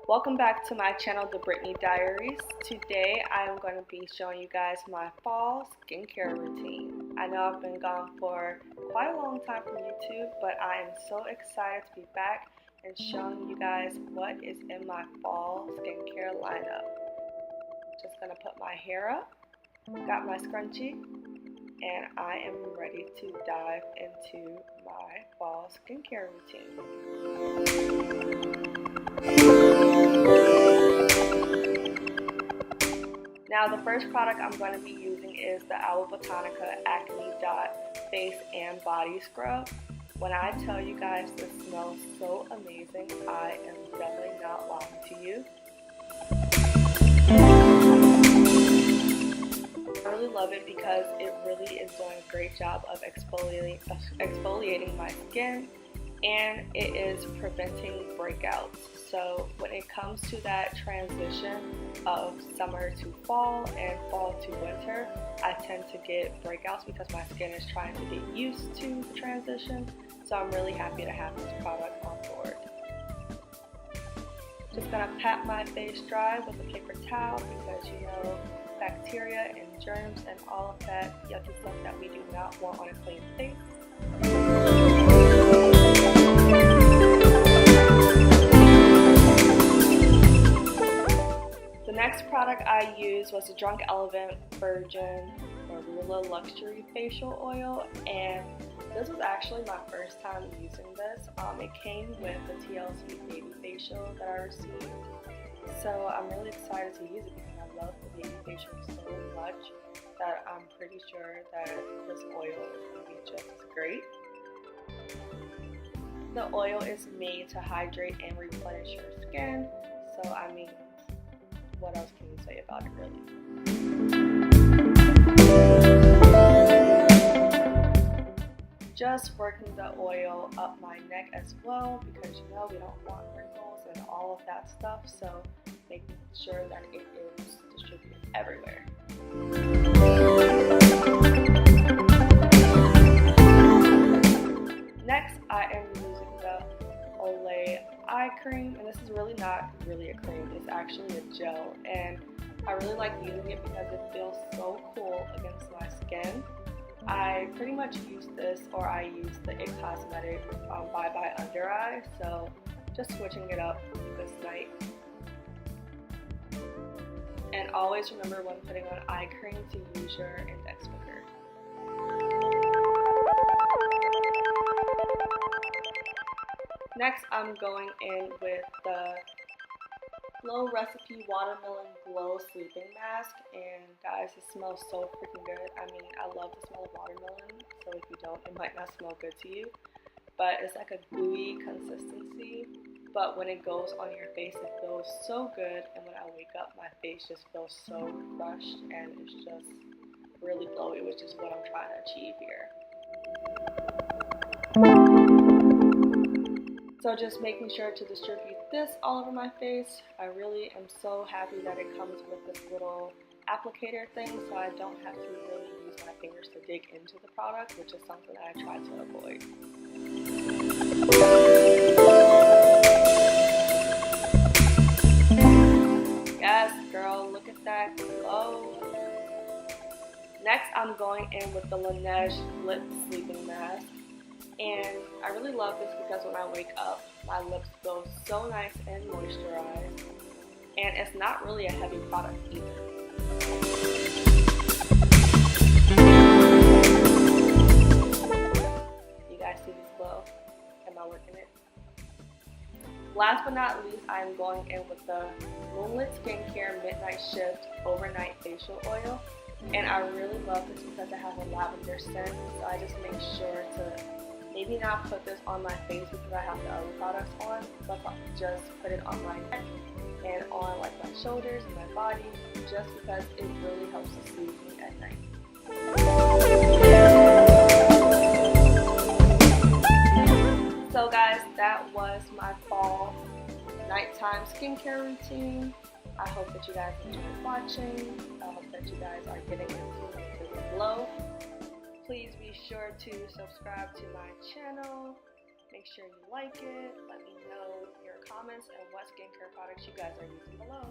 Welcome back to my channel, The Britney Diaries. Today I'm going to be showing you guys my fall skincare routine. I know I've been gone for quite a long time from YouTube, but I am so excited to be back and showing you guys what is in my fall skincare lineup. Just going to put my hair up, got my scrunchie, and I am ready to dive into my fall skincare routine. Now the first product I'm going to be using is the Aloe Botanica Acne Dot Face and Body Scrub. When I tell you guys this smells so amazing, I am definitely not lying to you. I really love it because it really is doing a great job of exfoliating my skin, and it is preventing breakouts. So when it comes to that transition of summer to fall and fall to winter, I tend to get breakouts because my skin is trying to get used to the transition. So I'm really happy to have this product on board. Just gonna pat my face dry with a paper towel because you know bacteria and germs and all of that yucky stuff that we do not want on a clean face. The next product I used was the Drunk Elephant Virgin Marula Luxury Facial Oil, and this was actually my first time using this. It came with the TLC Baby Facial that I received, so I'm really excited to use it because I love the baby facial so much that I'm pretty sure that this oil is going to be just as great. The oil is made to hydrate and replenish your skin, so I mean, what else can you say about it really? Just working the oil up my neck as well because you know we don't want wrinkles and all of that stuff, so making sure that it is distributed everywhere. Next, I am using the Olay eye cream, and this is really not really a cream, it's actually a gel, and I really like using it because it feels so cool against my skin. I pretty much use this, or I use the It Cosmetics Bye Bye Under Eye, so just switching it up this night. And always remember when putting on eye cream to use your index finger. Next, I'm going in with the Glow Recipe Watermelon Glow Sleeping Mask, and guys, it smells so freaking good. I mean, I love the smell of watermelon, so if you don't, it might not smell good to you, but it's like a gooey consistency, but when it goes on your face, it feels so good, and when I wake up, my face just feels so refreshed, and it's just really glowy, which is what I'm trying to achieve here. So just making sure to distribute this all over my face. I really am so happy that it comes with this little applicator thing, so I don't have to really use my fingers to dig into the product, which is something that I try to avoid. Yes, girl, look at that glow. Next, I'm going in with the Laneige Lip Sleeping Mask. And I really love this because when I wake up, my lips feel so nice and moisturized. And it's not really a heavy product either. You guys see this glow? Am I working it? Last but not least, I'm going in with the Moonlit Skincare Midnight Shift Overnight Facial Oil. And I really love this because it has a lavender scent, so I just make sure to maybe not put this on my face because I have the other products on, but just put it on my neck and on like my shoulders and my body, just because it really helps to soothe me at night. So guys, that was my fall nighttime skincare routine. I hope that you guys enjoyed watching. I hope that you guys are getting into the glow. Please be sure to subscribe to my channel. Make sure you like it. Let me know your comments and what skincare products you guys are using below.